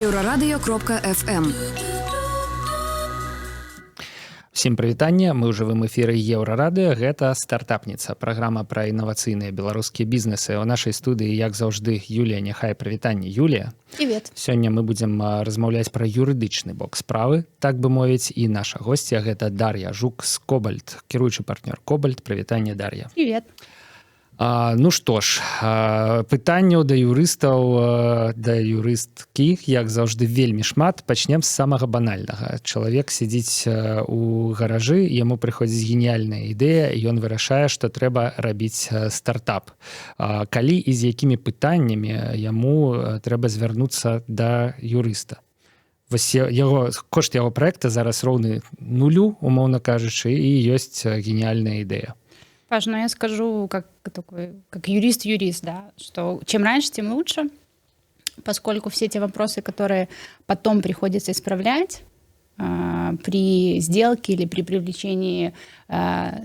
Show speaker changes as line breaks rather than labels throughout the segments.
Еўрарадыё.фм.
Всем прывітанне, мы ў жывым эфіры Еўрарадыё, гэта стартапніца, праграма пра інавацыйныя беларускія бізнесы. У нашай студыі, як заўжды, Юлія, няхай прывітанне. Юлія.
Привет.
Сёння мы будзем размаўляць пра юрыдычны бок справы, так бы мовіць, і наша госця гэта Дар'я Жук з Кобальт, кіруючы партнёр Кобальт. Прывітанне, Дар'я.
Привет.
Ну што ж, пытанняў да юрыстаў, да юрысткі, як заўжды, вельмі шмат. Пачнем з самага банальнага. Чалавек сядзіць у гаражы, яму прыходзіць геніяльная ідэя, і ён вырашае, што трэба рабіць стартап. Калі і з якімі пытаннямі яму трэба звярнуцца да юрыста? Вось кошт яго праекта зараз роўны нулю, умоўна кажучы, і ёсць геніяльная ідэя.
Паш, ну я скажу как юрист, да, что чем раньше, тем лучше, поскольку все те вопросы, которые потом приходится исправлять при сделке или при привлечении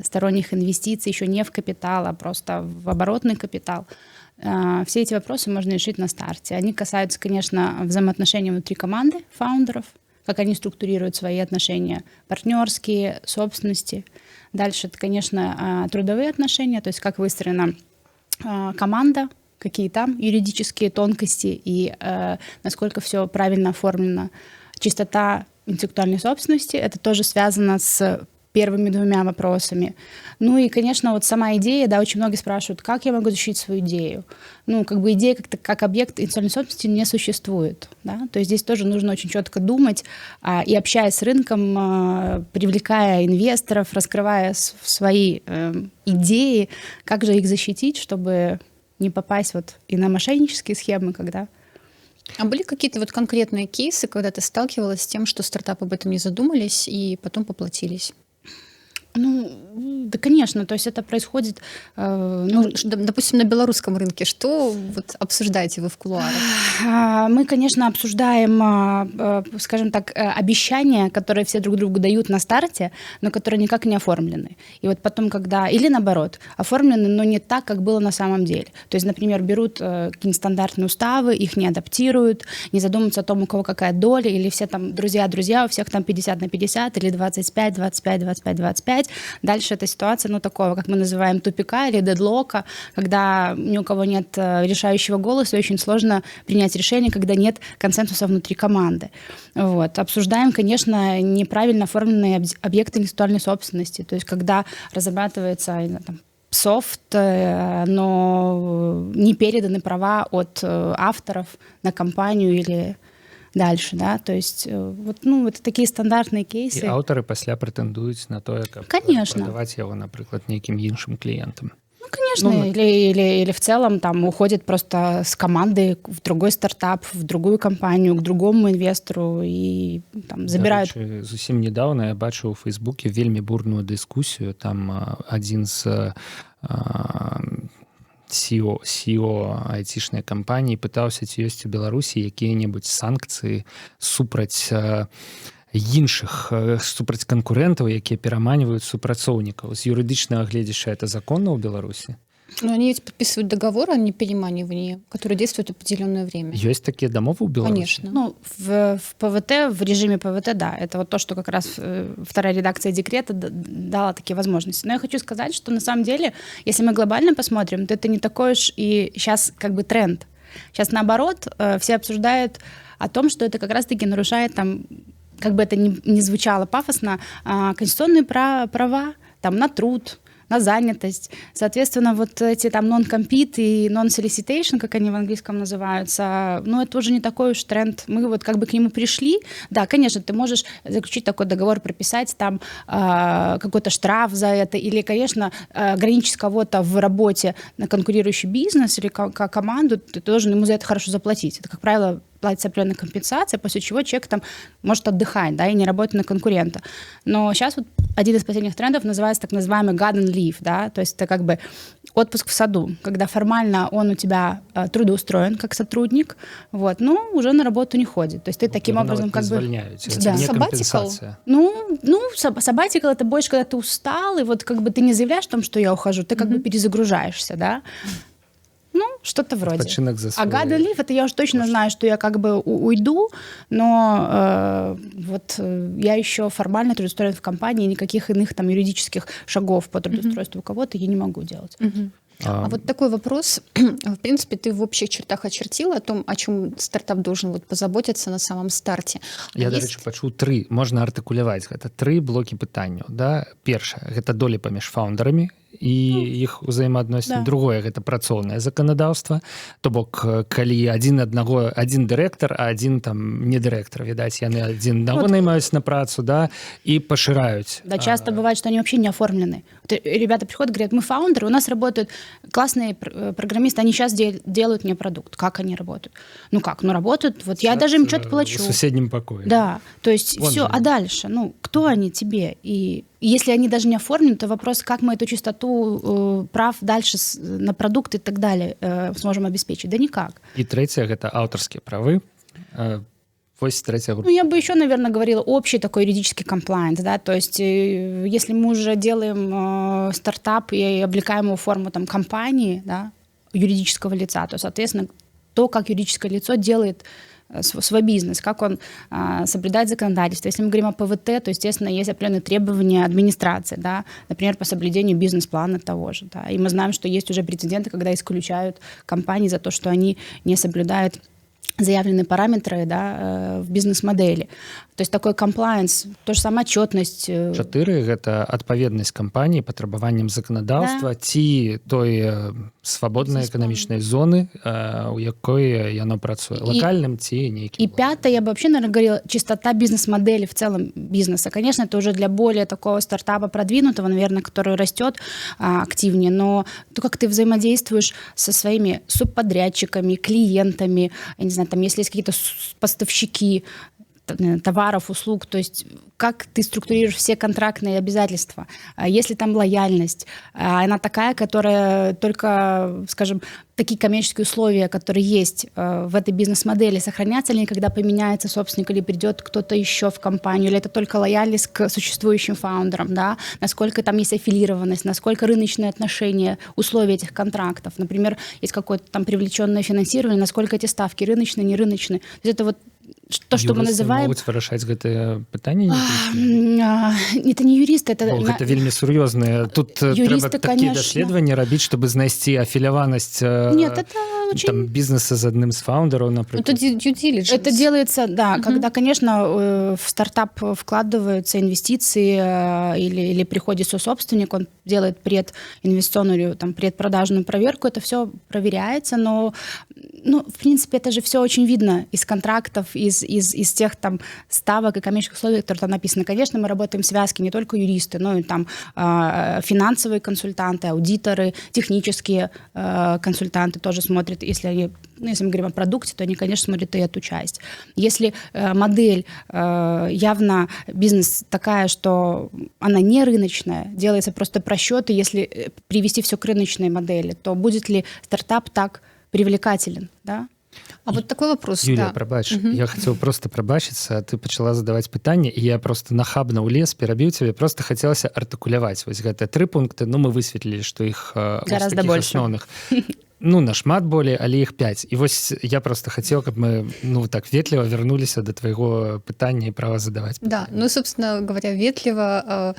сторонних инвестиций, еще не в капитал, а просто в оборотный капитал, все эти вопросы можно решить на старте. Они касаются, конечно, взаимоотношений внутри команды, фаундеров, как они структурируют свои отношения, партнерские, собственности. Дальше это, конечно, трудовые отношения, то есть как выстроена команда, какие там юридические тонкости и насколько все правильно оформлено. Чистота интеллектуальной собственности, это тоже связано с первыми двумя вопросами. Ну и, конечно, вот сама идея, да, очень многие спрашивают, как я могу защитить свою идею? Ну, как бы идея как объект интеллектуальной собственности не существует, да, то есть здесь тоже нужно очень четко думать и, общаясь с рынком, привлекая инвесторов, раскрывая свои идеи, как же их защитить, чтобы не попасть вот и на мошеннические схемы, когда...
А были какие-то вот конкретные кейсы, когда ты сталкивалась с тем, что стартапы об этом не задумались и потом поплатились?
Ну, да, конечно, то есть это происходит...
допустим, на белорусском рынке. Что вот обсуждаете вы в кулуарах?
Мы, конечно, обсуждаем, скажем так, обещания, которые все друг другу дают на старте, но которые никак не оформлены. И вот потом, когда... Или наоборот, оформлены, но не так, как было на самом деле. То есть, например, берут какие-нибудь стандартные уставы, их не адаптируют, не задумываются о том, у кого какая доля, или все там друзья, у всех там 50/50, или 25/25/25/25. Дальше эта ситуация, ну, такого, как мы называем, тупика или дедлока, когда ни у кого нет решающего голоса, и очень сложно принять решение, когда нет консенсуса внутри команды. Вот. Обсуждаем, конечно, неправильно оформленные объекты интеллектуальной собственности, то есть когда разрабатывается там, софт, но не переданы права от авторов на компанию или... дальше, да, то есть вот, ну, это такие стандартные кейсы.
І аўтары пасля прэтэндуюць на тое, каб прадаваць яго, напрыклад, нейкім іншым кліентам.
Ну, конечно, или в целом там уходит просто с команды в другой стартап, в другую компанию, к другому инвестору и там забирают.
Зусім недавно я бачыў у Фейсбуке вельмі бурную дыскусію, там адзін з CEO айтишнай кампаніі пытаўся, ці ёсць у Беларусі якія-небудзь санкцыі супраць іншых, супраць канкурэнтаў, якія пераманьваюць супрацоўнікаў. З юрыдычнага гледзяшча это законно ў Беларусі?
Но они ведь подписывают договор о непереманивании, который действует определенное время.
Есть такие домовы у Беларуси?
Конечно.
Ну, в ПВТ, в режиме ПВТ, да. Это вот то, что как раз вторая редакция декрета дала такие возможности. Но я хочу сказать, что на самом деле, если мы глобально посмотрим, то это не такой уж и сейчас как бы тренд. Сейчас наоборот, все обсуждают о том, что это как раз-таки нарушает там, как бы это ни звучало пафосно, конституционные права там, на труд, на занятость. Соответственно, вот эти там non-compete и non-solicitation, как они в английском называются, ну, это уже не такой уж тренд. Мы вот как бы к нему пришли. Да, конечно, ты можешь заключить такой договор, прописать там какой-то штраф за это, или, конечно, ограничить кого-то в работе на конкурирующий бизнес или команду, ты должен ему за это хорошо заплатить. Это, как правило, платится определенная компенсация, после чего человек там может отдыхать, да, и не работать на конкурента. Но сейчас вот один из последних трендов называется так называемый garden leave, да, то есть это как бы отпуск в саду, когда формально он у тебя трудоустроен как сотрудник, вот, но уже на работу не ходит. То есть ты таким образом как бы...
Да. Компенсация.
Ну, sabbatical это больше, когда ты устал, и вот как бы ты не заявляешь о том, что я ухожу, ты как бы перезагружаешься, да. Ну, Что-то вроде.
Отпочинок за
А
свой
garden leave, это я уже точно знаю, что я как бы уйду, но я еще формально трудоустроен в компании, никаких иных там юридических шагов по трудоустройству кого-то я не могу делать.
А вот такой вопрос. В принципе, ты в общих чертах очертила о том, о чем стартап должен вот позаботиться на самом старте.
Я, до рэчы, пачуў 3, можна артыкуляваць гэта 3 блокі пытанняў. Да? Першае, гэта долі паміж фаундерамі і іх узаемаадносін.
Да.
Другое, гэта працоўнае заканадаўства. То бок, калі адзін дырэктар, а адзін там не дырэктар, відаць, яны адзін аднаго наймаюць на працу, да, і пашыраюць.
Да, часто бывает, что они вообще не оформлены. Вот ребята приходят, говорят, мы фаундеры, у нас работают классные программисты, они сейчас делают мне продукт. Как они работают? Ну как? Ну работают, вот я даже им что-то плачу.
В соседнем покое.
Да, то есть
Вон
все,
же.
а дальше? Ну, кто они тебе? И если они даже не оформлены, то вопрос, как мы эту чистоту прав дальше на продукт и так далее сможем обеспечить? Да никак.
І трэцяе, гэта аўтарскія правы. Вось трэцяя група.
Ну, я бы еще, наверное, говорила общий такой юридический комплайнс, да, то есть если мы уже делаем стартап и облекаем его в форму там компании, да, юридического лица, то, соответственно, то, как юридическое лицо делает свой бизнес, как он соблюдает законодательство. Если мы говорим о ПВТ, то, естественно, есть определенные требования администрации, да, например, по соблюдению бизнес-плана того же. Да. И мы знаем, что есть уже прецеденты, когда исключают компании за то, что они не соблюдают заявленные параметры, да, в бизнес-модели. То есть такой комплайнс, то же самое отчетность.
4 гэта адпаведнасць кампаніі патрабаванням заканадаўства ці той свабоднай эканамічнай зоны, у якой яно працуе, локальным ці нейкім.
И пятое, я бы вообще, наверное, говорила, чистота бизнес-модели в целом бизнеса. Конечно, это уже для более такого стартапа продвинутого, наверное, который растет активнее, но то, как ты взаимодействуешь со своими субподрядчиками, клиентами, я не знаю, там, если есть какие-то поставщики товаров, услуг, то есть как ты структурируешь все контрактные обязательства, если там лояльность, она такая, которая только, скажем, такие коммерческие условия, которые есть в этой бизнес-модели, сохранятся ли, когда поменяется собственник или придет кто-то еще в компанию, или это только лояльность к существующим фаундерам, да, насколько там есть аффилированность, насколько рыночные отношения, условия этих контрактов, например, есть какое-то там привлеченное финансирование, насколько эти ставки рыночные, не рыночные, то есть это вот то, что мы называем...
Могуць вырашаць гэтае пытанне?
Это не юристы, это...
Гэта вельмі сур'ёзныя. Тут
юристы,
трэба такія
конечно.
даследаванні рабіць, чтобы знайсці афіляванасць там, бизнеса з адным з фаундераў, например.
Это due diligence.
Это делается, да, когда, конечно, в стартап вкладываются инвестиции или приходит сособственник, он делает прединвестиционную, там, предпродажную проверку, это все проверяется, но, ну, в принципе, это же все очень видно из контрактов, из тех там ставок и коммерческих условий, которые там написаны. Конечно, мы работаем в связке, не только юристы, но и там финансовые консультанты, аудиторы, технические консультанты тоже смотрят, если мы говорим о продукте, то они, конечно, смотрят и эту часть. Если модель явно бизнес такая, что она не рыночная, делается просто просчеты, если привести все к рыночной модели, то будет ли стартап так привлекателен, да?
А вот такой вопрос.
Юлія,
да.
прабач, я хацеў просто прабачыцца, ты пачала задаваць пытанне, і я просто нахабна ўлез, перабіў цябе, просто хацелася артыкуляваць вось гэтыя 3 пункты, ну мы высветлілі, што іх
гораздо больше.
Основных, ну нашмат болей, але іх 5. І вось я просто хацеў, каб мы, ну так ветліва вярнуліся да твайго пытання і права задаваць пытанне.
Да, ну собственно говоря, ветліва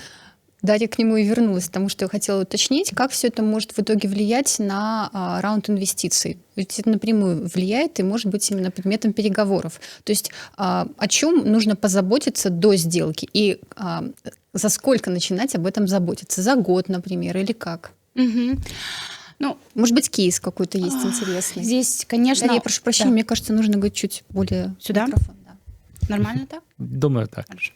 Дарья к нему и вернулась, потому что я хотела уточнить, как все это может в итоге влиять на раунд инвестиций. Ведь это напрямую влияет и может быть именно предметом переговоров. То есть о чем нужно позаботиться до сделки и за сколько начинать об этом заботиться? За год, например, или как?
Угу. Ну,
может быть, кейс какой-то есть интересный.
Здесь, конечно...
Дарья, я прошу прощения,
да.
Мне кажется, нужно говорить чуть более...
Сюда?
Микрофон, да.
Нормально так?
Думаю, так.
Хорошо.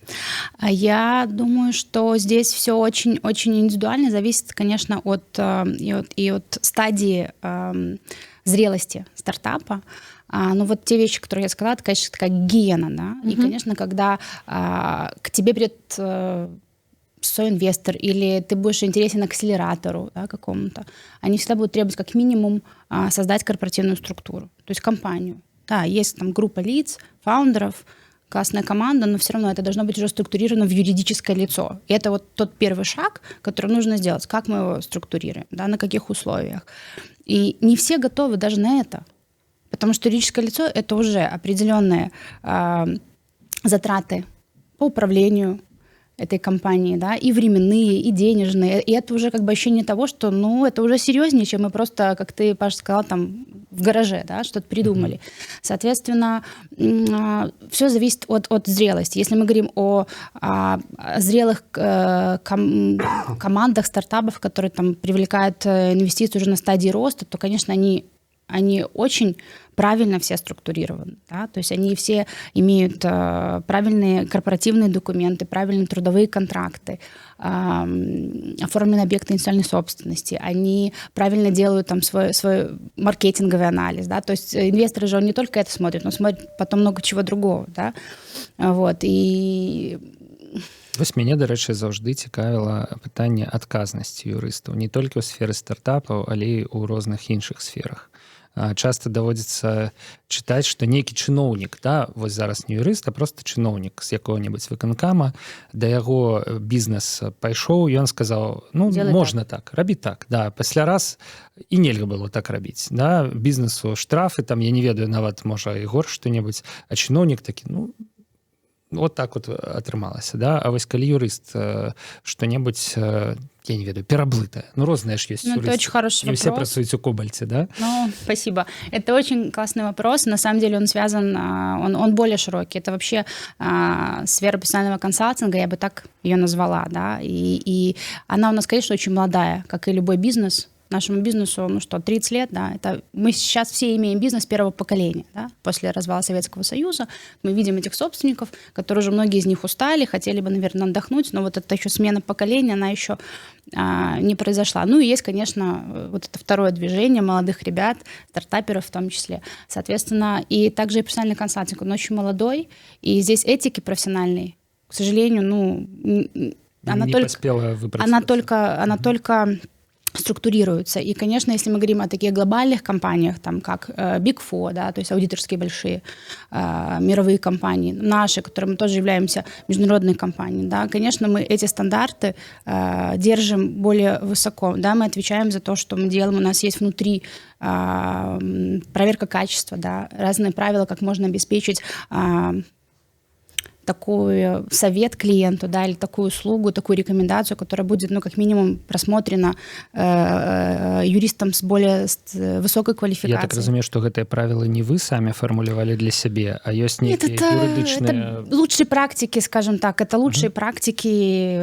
Я думаю, что здесь все очень-очень индивидуально, зависит, конечно, от стадии зрелости стартапа. Ну вот те вещи, которые я сказала, это, конечно, такая гигиена, да. И, конечно, когда к тебе придет соинвестор или ты будешь интересен акселератору, да, какому-то, они всегда будут требовать как минимум создать корпоративную структуру, то есть компанию. Да, есть там группа лиц, фаундеров, классная команда, но все равно это должно быть уже структурировано в юридическое лицо. И это вот тот первый шаг, который нужно сделать. Как мы его структурируем, да, на каких условиях. И не все готовы даже на это. Потому что юридическое лицо – это уже определенные затраты по управлению этой компании, да, и временные, и денежные. И это уже как бы ощущение того, что, ну, это уже серьезнее, чем мы просто, как ты, Паша, сказал, там, в гараже, да, что-то придумали. Соответственно, все зависит от зрелости. Если мы говорим о зрелых командах, стартапах, которые там привлекают инвестиции уже на стадии роста, то, конечно, они очень правильно все структурированы, да? То есть они все имеют правильные корпоративные документы, правильные трудовые контракты, оформлены объекты индустриальной собственности, они правильно делают там свой маркетинговый анализ, да? То есть инвесторы же не только это смотрят, но смотрят потом много чего другого, да? Вот, и...
Вось мяне, дарэчы, заўжды цікавіла пытанне адказнасці юрыстаў не толькі ў сферы стартапаў, але і ў розных іншых сферах. Часто даводзіцца чытаць, што нейкі чыноўнік, да, вось зараз не юрыст, а просто чыноўнік з якога-небудзь выканкама, да яго бізнес пайшоў, ён сказаў, ну,
Делай
можна так, рабі так, да, пасля раз і нельга было так рабіць, да, бізнесу штрафы, там, я не ведаю, нават, можа, і горш што-небудзь, а чыноўнік такі, ну, вот так вот атрымалася, да, а вось калі юрыст што-небудзь, я не ведаю, пераблытае, ну, розныя ж ёсць юрысты.
Это очень хороший
Не
вопрос.
все працуюць у Кобальце, да?
Ну, спасибо. Это очень классный вопрос. На самом деле он связан, он более широкий. Это вообще сфера профессионального консалтинга, я бы так ее назвала, да, и она у нас, конечно, очень молодая, как и любой бизнес. Нашему бизнесу, 30 лет, да, это мы сейчас все имеем бизнес первого поколения, да, после развала Советского Союза. Мы видим этих собственников, которые уже многие из них устали, хотели бы, наверное, отдохнуть, но вот эта еще смена поколения, она еще не произошла. Ну и есть, конечно, вот это второе движение молодых ребят, стартаперов в том числе. Соответственно, и также и профессиональный консалтинг, он очень молодой, и здесь этики профессиональной, к сожалению, она только структурируются. И, конечно, если мы говорим о таких глобальных компаниях, там, как Big Four, да, то есть аудиторские большие мировые компании, наши, которые мы тоже являемся международной компанией, да, конечно, мы эти стандарты держим более высоко, да, мы отвечаем за то, что мы делаем, у нас есть внутри проверка качества, да, разные правила, как можно обеспечить такой совет клиенту, да, или такую услугу, такую рекомендацию, которая будет, как минимум, просмотрена юристом с более высокой квалификацией.
Я так разумею, что гэтыя правила не вы сами формулировали для себя, а есть некие юридичные...
Это лучшие практики, скажем так, это лучшие практики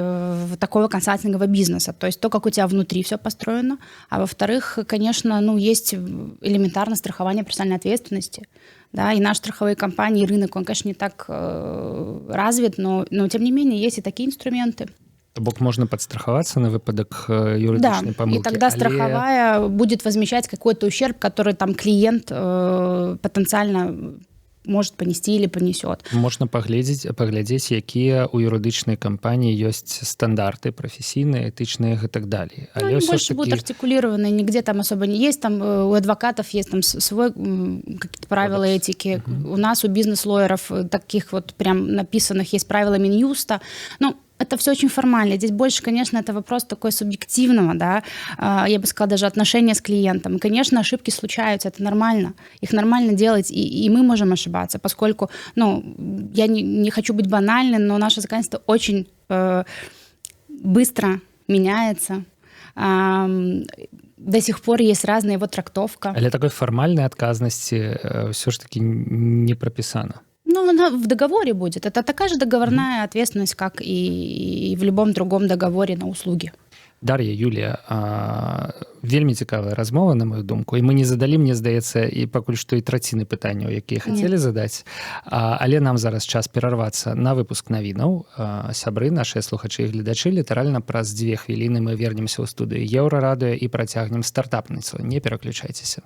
такого консалтингового бизнеса, то есть то, как у тебя внутри все построено, а во-вторых, конечно, есть элементарно страхование профессиональной ответственности. Да, и наши страховые компании, рынок, он, конечно, не так развит, но тем не менее есть и такие инструменты.
Бок можно подстраховаться на выпадок юридичной помылки.
И тогда страховая будет возмещать какой-то ущерб, который там клиент потенциально может понести или понесет.
Можна паглядзець, якія ў юрыдычнай кампаніі ёсць стандарты прафесійныя, этычныя і так далее.
Они больше будут артикулированы, нигде там особо не есть. Там у адвокатов есть там свой какие-то правила этики. У нас, у бизнес-лоеров, таких вот прям написанных есть правила Минюста. Это все очень формально. Здесь больше, конечно, это вопрос такой субъективного, да, я бы сказала, даже отношения с клиентом. И, конечно, ошибки случаются, это нормально. Их нормально делать, и мы можем ошибаться, поскольку, я не хочу быть банальной, но наше законодательство очень быстро меняется. До сих пор есть разная его трактовка.
Але такой формальной отказности все ж таки не прописано.
Она в договоре будет. Это такая же договорная ответственность, как и в любом другом договоре на услуги.
Дар'я, Юлія, вельмі цікавая размова, на мою думку, і мы не задалі, мне здаецца, і пакуль што і траціны пытанняў, якія хацелі задаць. Але нам зараз час перарвацца на выпуск навінаў. Сябры, нашыя слухачы і гледачы, літаральна праз 2 хвіліны мы вернемся ў студыю Еўрарадыё і працягнем стартапніцу. Не пераключайцеся.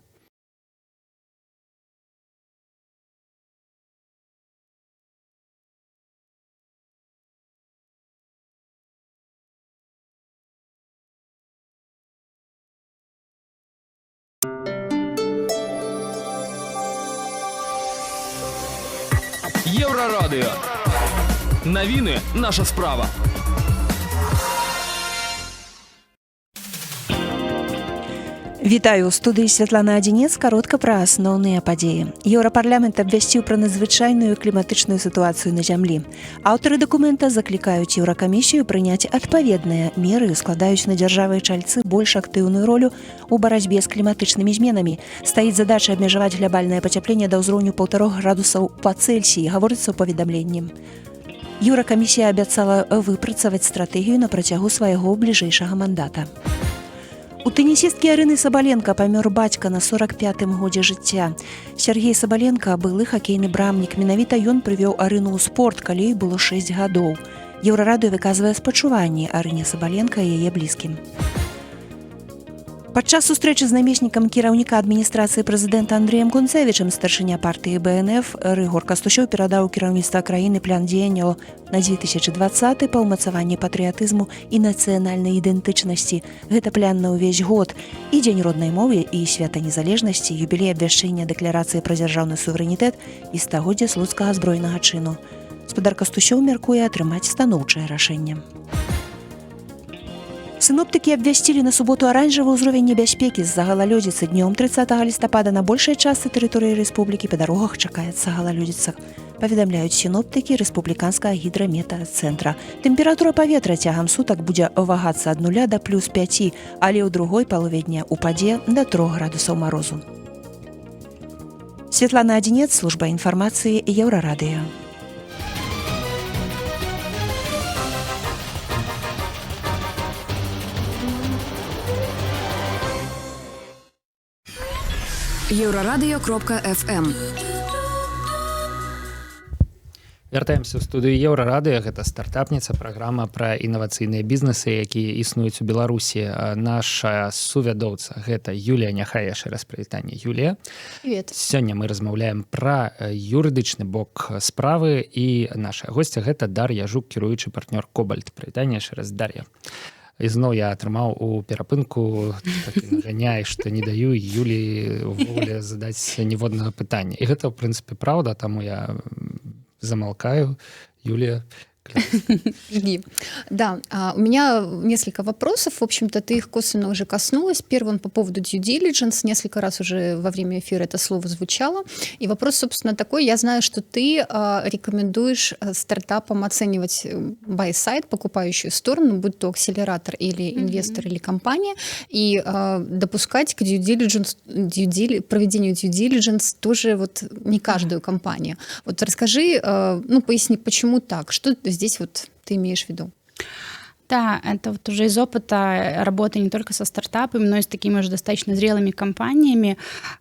Еўрарадыё. Навіны наша справа.
Вітаю, у студыі Святлана Адзінец, каротка пра асноўныя падзеі. Еўрапарламент абвясціў пра надзвычайную кліматычную сітуацыю на зямлі. Аўтары дакумента заклікаюць Еўракамісію прыняць адпаведныя меры і складаюць на дзяржавы і чальцы больш актыўную ролю у барацьбе з кліматычнымі зменамі. Стаіць задача абмежаваць глябальнае пацяпленне да ўзроўню 1,5 градусаў па Цельсіі, гаворыцца ў паведамленні. Еўракамісія абяцала выпрацаваць стратэгію на працягу свайго бліжэйшага мандата. У тэнісісткі Арыны Сабаленка памёр бацька на 45-м годзе жыцця. Сергей Сабаленка, былы хакейны брамнік. Менавіта ён прывёў Арыну ў спорт, калі ёй было 6 гадоў. Еўрарадыё выказвае спачуванні Арыне Сабаленка і яе блізкім. Падчас сустрэчы з намеснікам кіраўніка адміністрацыі прэзідэнта Андрэем Гунцэвічам старшыня партыі БНФ Рыгор Кастусёў перадаў кіраўніцтва краіны план дзеянняў на 2020 па ўмацаванні патрыятызму і нацыянальнай ідэнтычнасці. Гэта план на ўвесь год. І дзень роднай мовы, і свята незалежнасці, юбілей абвяшчэння дэкларацыі пра дзяржаўны суверэнітэт і стагоддзя слуцкага збройнага чыну. Гаспадар Кастусёў мяркуе атрымаць станоўчае рашэнне. Сіноптыкі абвясцілі на суботу аранжавы ўзровень небяспекі з-за галалёдзіцы. Днём 30 лістапада на большай частцы тэрыторыі рэспублікі па дарогах чакаецца галалёдзіца. Паведамляюць сіноптыкі рэспубліканскага гідраметэацэнтра. Тэмпература паветра цягам сутак будзе вагацца ад 0 да +5, але ў другой палове дня упадзе да 3 градусаў марозу. Святлана Адзінец, служба інфармацыі Еўрарадыё.
Еўрарадыё.фм.
Вяртаемся ў студыю Еўрарадыё. Гэта стартапніца, праграма пра інавацыйныя бізнесы, якія існуюць у Беларусі. Наша сувядоўца гэта Юлія. Няхай яшчэ раз прывітанне, Юлія.
Привет.
Сёння мы размаўляем пра юрыдычны бок справы, і наша госця гэта Дар'я Жук, кіруючы партнёр Кобальт. Прывітанне яшчэ раз, Дар'я. І зноў я атрымаў у перапынку такі наганяй, што не даю Юлі ўвогуле задаць ніводнага пытання. І гэта, ў прынцыпе, праўда, таму я замолкаю. Юлия.
Жги. Да, у меня несколько вопросов. В общем-то, ты их косвенно уже коснулась. Первый по поводу due diligence. Несколько раз уже во время эфира это слово звучало. И вопрос, собственно, такой. Я знаю, что ты рекомендуешь стартапам оценивать buy-side, покупающую сторону, будь то акселератор или инвестор или компания, и допускать к проведению due diligence тоже вот не каждую компанию. Вот расскажи, поясни, почему так? Что здесь вот ты имеешь в виду?
Да, это вот уже из опыта работы не только со стартапами, но и с такими уже достаточно зрелыми компаниями.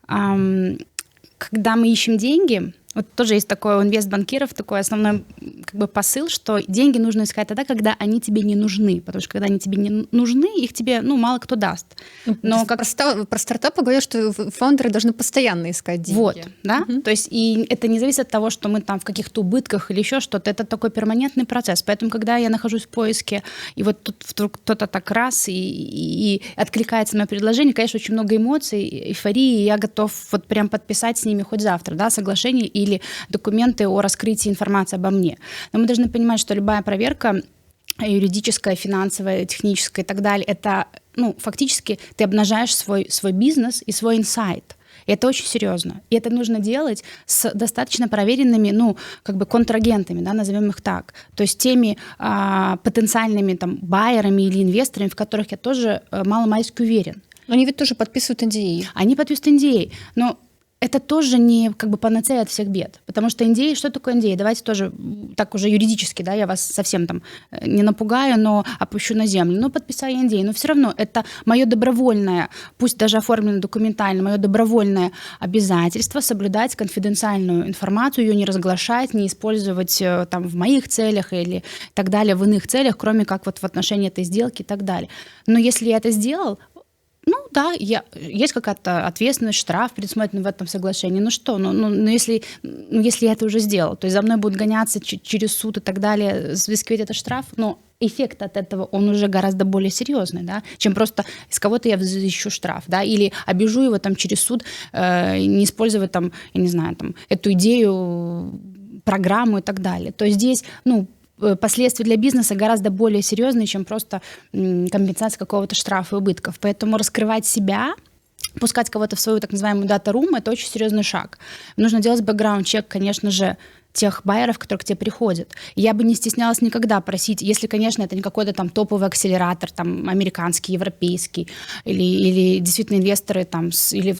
Когда мы ищем деньги, вот тоже есть такой у инвестбанкиров такой основной посыл, что деньги нужно искать тогда, когда они тебе не нужны, потому что когда они тебе не нужны, их тебе мало кто даст.
Но про стартапы говорят, что фаундеры должны постоянно искать деньги.
Вот, да, то есть и это не зависит от того, что мы там в каких-то убытках или еще что-то, это такой перманентный процесс. Поэтому, когда я нахожусь в поиске, и вот тут вдруг кто-то так раз и откликается на предложение, конечно, очень много эмоций, эйфории, и я готов вот прям подписать с ними хоть завтра, да, соглашение или документы о раскрытии информации обо мне. Но мы должны понимать, что любая проверка юридическая, финансовая, техническая и так далее, это, фактически ты обнажаешь свой бизнес и свой инсайт. И это очень серьезно. И это нужно делать с достаточно проверенными, контрагентами, да, назовем их так. То есть теми потенциальными байерами или инвесторами, в которых я тоже мало-мальски уверен.
Но они ведь тоже подписывают NDA.
Они подписывают NDA, но это тоже не панацея от всех бед. Потому что NDA, что такое NDA? Давайте тоже так уже юридически, да, я вас совсем не напугаю, но опущу на землю. Подписаю NDA, но все равно это мое добровольное, пусть даже оформлено документально, мое добровольное обязательство соблюдать конфиденциальную информацию, ее не разглашать, не использовать в моих целях или так далее, в иных целях, кроме как в отношении этой сделки и так далее. Но если я это сделал, есть какая-то ответственность, штраф предусмотрен в этом соглашении. Если я это уже сделал, то есть за мной будут гоняться через суд и так далее, взыскивать этот штраф, но эффект от этого, он уже гораздо более серьезный, да, чем просто из кого-то я взыщу штраф, да, или обижу его через суд, не использовать я не знаю, эту идею программу и так далее. То есть здесь, последствия для бизнеса гораздо более серьезные, чем просто компенсация какого-то штрафа и убытков. Поэтому раскрывать себя, пускать кого-то в свою так называемую дата-рум — это очень серьезный шаг. Нужно делать бэкграунд-чек, конечно же, тех байеров, которые к тебе приходят. Я бы не стеснялась никогда просить, если, конечно, это не какой-то там топовый акселератор, там, американский, европейский, или действительно инвесторы там, или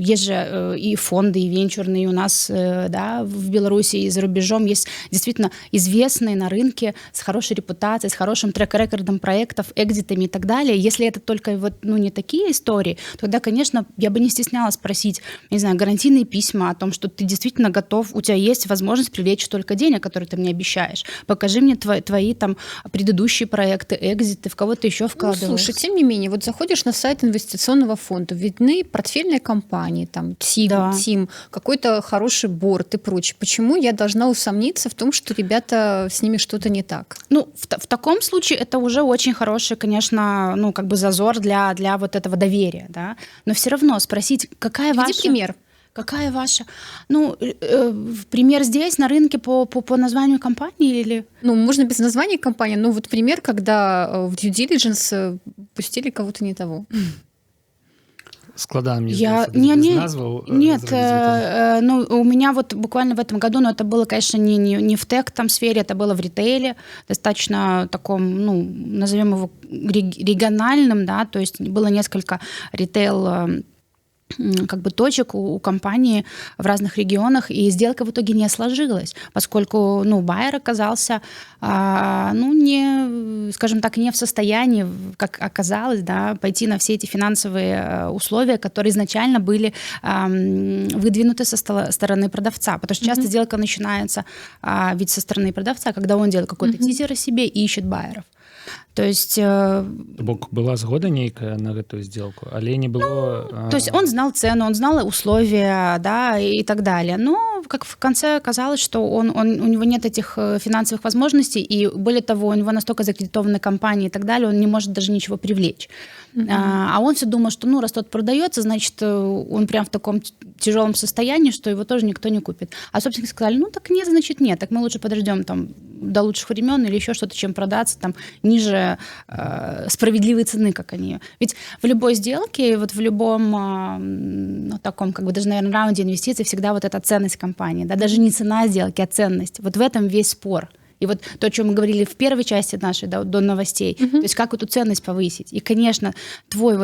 есть же и фонды, и венчурные у нас, да, в Беларуси и за рубежом есть действительно известные на рынке с хорошей репутацией, с хорошим трек-рекордом проектов, экзитами и так далее. Если это только не такие истории, тогда, конечно, я бы не стеснялась просить, не знаю, гарантийные письма о том, что ты действительно готов, у тебя есть возможность привлечь столько денег, которые ты мне обещаешь. Покажи мне твои там предыдущие проекты, экзиты, в кого ты еще вкладываешь.
Слушай, тем не менее, вот заходишь на сайт инвестиционного фонда, видны портфельные компании, там, ТИМ, какой-то хороший борд и прочее. Почему я должна усомниться в том, что ребята с ними что-то не так?
В таком случае это уже очень хороший, конечно, зазор для вот этого доверия, да. Но все равно спросить, какая ваша...
пример.
Какая ваша? Пример здесь, на рынке, по названию компании или...
Можно без названия компании, но вот пример, когда в due diligence пустили кого-то не того.
Складно мне
без назву. Нет, у меня вот буквально в этом году, но это было, конечно, не в тех-сфере, это было в ритейле, достаточно таком, назовем его региональным, да, то есть было несколько ритейл точек у компании в разных регионах, и сделка в итоге не сложилась, поскольку, байер оказался, не, скажем так, не в состоянии, как оказалось, да, пойти на все эти финансовые условия, которые изначально были выдвинуты со стороны продавца, потому что часто сделка начинается ведь со стороны продавца, когда он делает какой-то тизер о себе и ищет байеров. То есть...
была згода нейкая на эту сделку, але не было...
То есть он знал цену, он знал условия, да, и так далее. Но как в конце оказалось, что у него нет этих финансовых возможностей, и более того, у него настолько закредитованы компании и так далее, он не может даже ничего привлечь. А он все думал, что раз тот продается, значит, он прям в таком тяжелом состоянии, что его тоже никто не купит. А собственники сказали, так нет, значит нет, так мы лучше подождем там до лучших времен или еще что-то, чем продаться там ниже справедливой цены, как они. Ведь в любой сделке, вот в любом таком, даже, наверное, раунде инвестиций всегда вот эта ценность компании, да, даже не цена сделки, а ценность. Вот в этом весь спор. И вот то, о чем мы говорили в первой части нашей, до новостей, то есть как эту ценность повысить. И, конечно, твое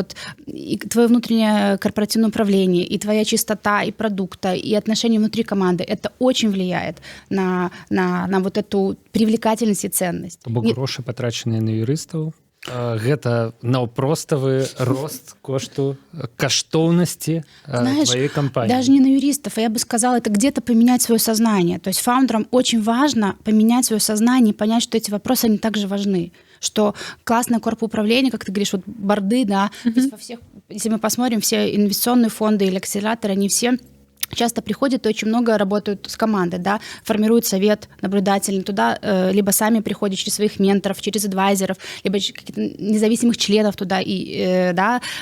внутреннее корпоративное управление, и твоя чистота, и продукта, и отношения внутри команды, это очень влияет на вот эту привлекательность и ценность.
Гроши, потраченные на юристов, гэта наўпроставы рост каштоўнасці твоей компании.
Даже не на юристов, а я бы сказала, это где-то поменять свое сознание. То есть фаундерам очень важно поменять свое сознание и понять, что эти вопросы, они также важны. Что классное корпоуправление, как ты говоришь, вот борды, да, ведь во всех, если мы посмотрим, все инвестиционные фонды или акселераторы, они все часто приходят и очень много работают с командой, да, формируют совет наблюдательный, туда либо сами приходят через своих менторов, через адвайзеров, либо каких-то независимых членов туда и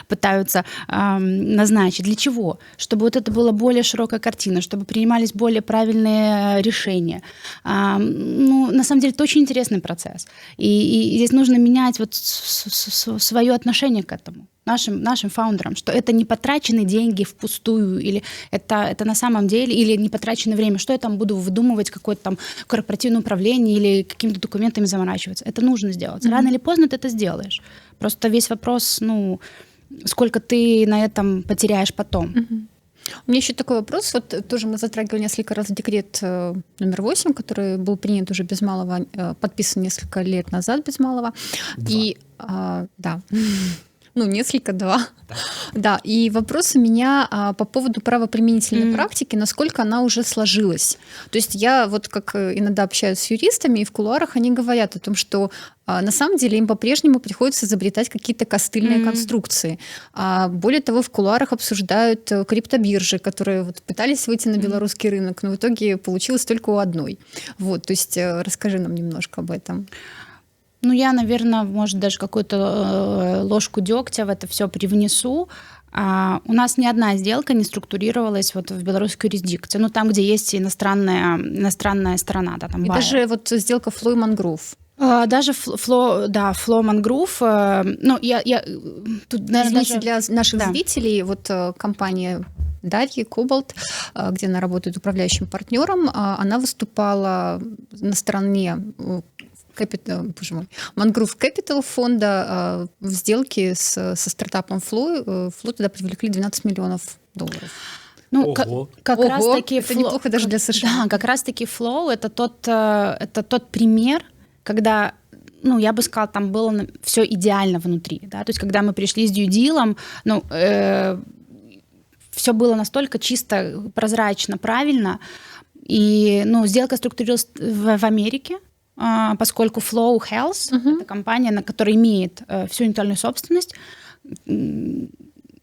пытаются назначить. Для чего? Чтобы вот это была более широкая картина, чтобы принимались более правильные решения. На самом деле, это очень интересный процесс. И здесь нужно менять вот свое отношение к этому. Нашим фаундерам, что это не потраченные деньги впустую, или это на самом деле, или не потраченное время, что я там буду выдумывать, какое-то там корпоративное управление или какими-то документами заморачиваться. Это нужно сделать. Рано или поздно ты это сделаешь. Просто весь вопрос, сколько ты на этом потеряешь потом.
У меня еще такой вопрос. Вот тоже мы затрагивали несколько раз декрет номер 8, который был принят уже без малого, подписан несколько лет назад без малого.
2.
И да. Несколько, 2. Да, и вопрос у меня по поводу правоприменительной практики, насколько она уже сложилась. То есть я вот как иногда общаюсь с юристами, и в кулуарах они говорят о том, что на самом деле им по-прежнему приходится изобретать какие-то костыльные конструкции. Более того, в кулуарах обсуждают криптобиржи, которые вот пытались выйти на белорусский рынок, но в итоге получилось только у одной. Вот, то есть расскажи нам немножко об этом. Я,
наверное, может, даже какую-то ложку дегтя в это все привнесу. У нас ни одна сделка не структурировалась вот в белорусской юрисдикции. Ну, там, где есть иностранная сторона, да, там
И
buyer.
даже вот сделка Flow и Mangrove.
Даже Flow Mangrove, ну, я тут, наверное,
Извините, для наших
Да.
зрителей, вот компания Дарьи Кобальт, где она работает управляющим партнером, она выступала на стороне Mangrove Capital фонда в сделке со стартапом Flow. Flow туда привлекли $12 миллионов.
Ну, как
Ого,
раз-таки
это неплохо даже для США.
Да, как раз-таки Flow это тот пример, когда, ну, я бы сказала, там было все идеально внутри, да, то есть когда мы пришли с дьюдилом, ну, все было настолько чисто, прозрачно, правильно, и, ну, сделка структурировалась в Америке, поскольку Flow Health это компания, которая имеет всю интеллектуальную собственность,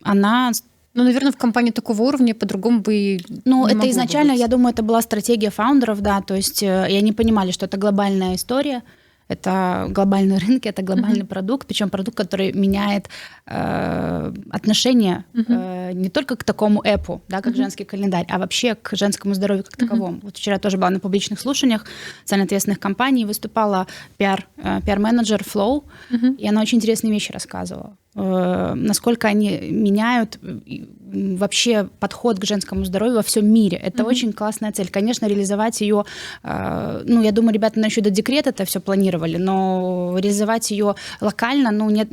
она...
Ну, наверное, в компании такого уровня по-другому бы
Ну,
не
это
могло
изначально,
бы быть.
я думаю, это была стратегия фаундеров, да, то есть и они понимали, что это глобальная история, это глобальный рынок, это глобальный продукт, причем продукт, который меняет отношение не только к такому эпу, да, как женский календарь, а вообще к женскому здоровью как таковому. Вот вчера тоже была на публичных слушаниях социально ответственных компаний, выступала пиар-менеджер Flow, и она очень интересные вещи рассказывала. Насколько они меняют вообще подход к женскому здоровью во всем мире. Это очень классная цель. Конечно, реализовать ее, ну, я думаю, ребята еще до декрета это все планировали, но реализовать ее локально, ну, нет,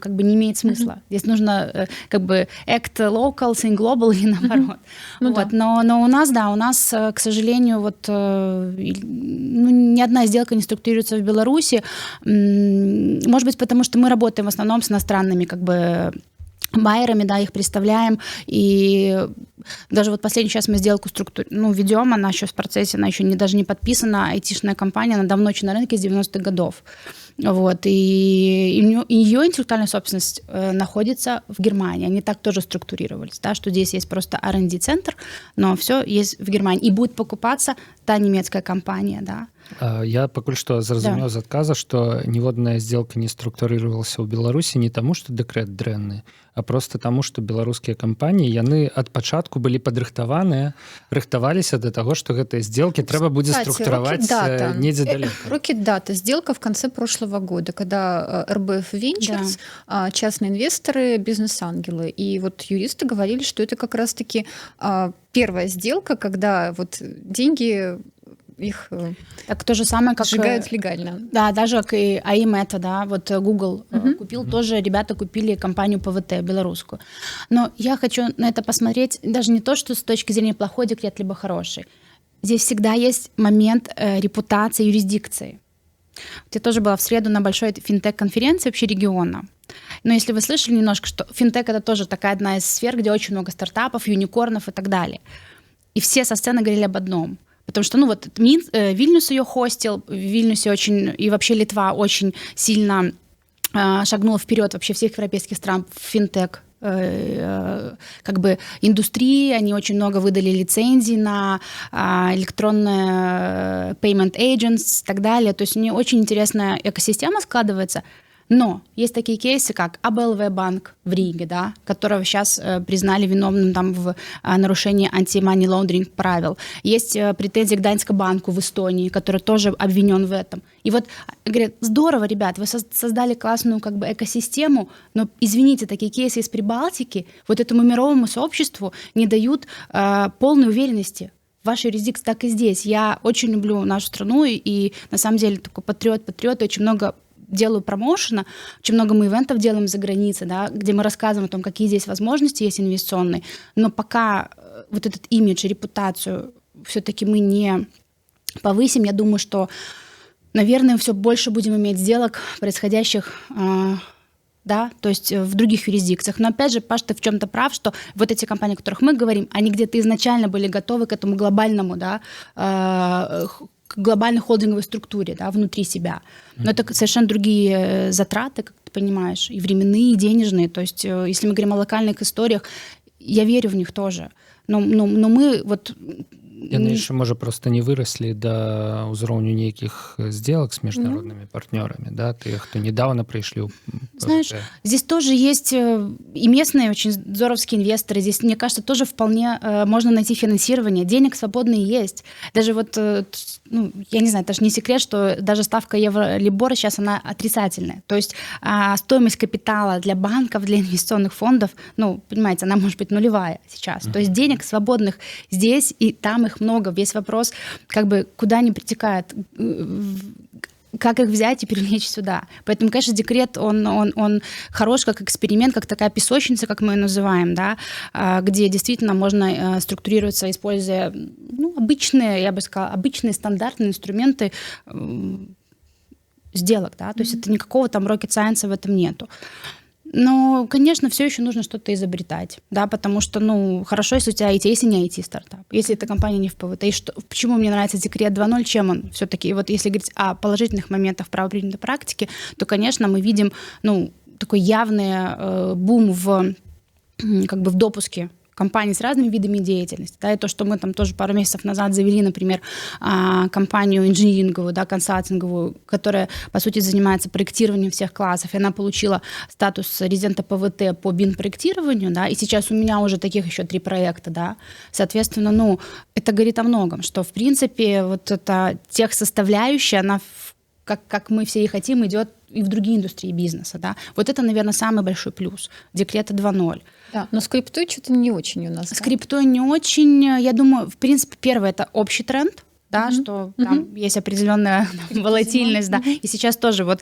как бы не имеет смысла. Здесь нужно как бы act local, think global и наоборот.
Ну,
вот.
да.
Но у нас, к сожалению, вот, ну, ни одна сделка не структурируется в Беларуси. Может быть, потому что мы работаем в основном с иностранными как бы байерами, да, их представляем, и даже вот последний сейчас мы сделку ведем, она еще в процессе, она еще даже не подписана, айтишная компания, она давно очень на рынке, с 90-х годов. Вот, и ее интеллектуальная собственность находится в Германии, они так тоже структурировались, да, что здесь есть просто R&D-центр, но все есть в Германии, и будет покупаться та немецкая компания, да.
Я пакуль што зразумеў з адказа, што ніводная сделка не структурировалася ў Беларусі не таму, што дэкрэт дрэнны, а просто таму, што беларускія кампаніі яны ад пачатку былі падрыхтаваныя, рыхтаваліся да таго, што гэтыя сделкі трэба будзе
Кстати,
структураваць
Rocket Data.
недзе далёка.
Rocket Data, сделка в конце прошлого года, когда RBF Ventures, частные инвесторы, бизнес-ангелы. И вот юристы говорили, что это как раз-таки первая сделка, когда вот деньги их
Так то же самое, как
сжигают легально.
Да, даже как и АИМЭТа, да, вот Google купил, тоже ребята купили компанию ПВТ белорусскую. Но я хочу на это посмотреть даже не то, что с точки зрения плохой декрет, либо хороший. Здесь всегда есть момент репутации юрисдикции. Вот я тоже была в среду на большой финтех-конференции вообще региона. Но если вы слышали немножко, что финтех — это тоже такая одна из сфер, где очень много стартапов, юникорнов и так далее. И все со сцены говорили об одном. Потому что, ну вот, Вильнюс ее хостил, в Вильнюсе очень, и вообще Литва очень сильно шагнула вперед вообще всех европейских стран в финтех как бы индустрии, они очень много выдали лицензий на электронные payment agents и так далее. То есть у нее очень интересная экосистема складывается. Но есть такие кейсы, как АБЛВ банк в Риге, да, которого сейчас признали виновным там, в нарушении анти-money laundering правил. Есть претензии к Даньскому банку в Эстонии, который тоже обвинен в этом. И вот говорят, здорово, ребят, вы создали классную как бы экосистему, но, извините, такие кейсы из Прибалтики вот этому мировому сообществу не дают полной уверенности в вашей юрисдикции, так и здесь. Я очень люблю нашу страну, и на самом деле такой патриот, очень много делаю промоушена, очень много мы ивентов делаем за границей, да, где мы рассказываем о том, какие здесь возможности есть инвестиционные, но пока вот этот имидж, репутацию все-таки мы не повысим, я думаю, что, наверное, все больше будем иметь сделок, происходящих, да, то есть в других юрисдикциях. Но опять же, Паш, ты в чем-то прав, что вот эти компании, о которых мы говорим, они где-то изначально были готовы к этому глобальному, да, к глобальной холдинговой структуре, да, внутри себя. Но это совершенно другие затраты, как ты понимаешь, и временные, и денежные. То есть если мы говорим о локальных историях, я верю в них тоже. Но мы вот...
Яны яшчэ, можа, проста не выраслі да ўзроўню нейкіх сделак з міжнароднымі партнёрамі, да, тыя, хто недавно прыйшлі
Знаешь, здесь тоже есть и местные очень здоровские инвесторы. Здесь, мне кажется, тоже вполне можно найти финансирование. Денег свободные есть. Даже вот, ну, я не знаю, это же не секрет, что даже ставка евро-либора сейчас она отрицательная. То есть стоимость капитала для банков, для инвестиционных фондов, ну, понимаете, она может быть нулевая сейчас. То есть денег свободных здесь и там их много. Весь вопрос, как бы, куда они притекают, как их взять и привлечь сюда. Поэтому, конечно, декрет, он хорош как эксперимент, как такая песочница, как мы ее называем, да, где действительно можно структурироваться, используя, ну, обычные, я бы сказала, обычные стандартные инструменты сделок, да, то есть это никакого там rocket science в этом нету. Но, конечно, все еще нужно что-то изобретать, да, потому что, ну, хорошо, если у тебя IT, если не IT-стартап, если эта компания не в ПВТ. И что, почему мне нравится декрет 2.0, чем он все-таки? Вот если говорить о положительных моментах правоприменительной практики, то, конечно, мы видим, ну, такой явный бум в, как бы, в допуске компаний с разными видами деятельности. Да, и то, что мы там тоже пару месяцев назад завели, например, компанию инжиниринговую, да, консалтинговую, которая, по сути, занимается проектированием всех классов, и она получила статус резидента ПВТ по BIM-проектированию, да, и сейчас у меня уже таких еще 3 проекта, да, соответственно, ну, это говорит о многом, что, в принципе, вот эта техсоставляющая, она, как мы все и хотим, идет и в другие индустрии бизнеса, да. Вот это, наверное, самый большой плюс декрета 2.0.
Да, но с криптой что-то не очень у нас.
С криптой не очень. Я думаю, в принципе, первое — это общий тренд, да, что там есть определенная волатильность, да. И сейчас тоже вот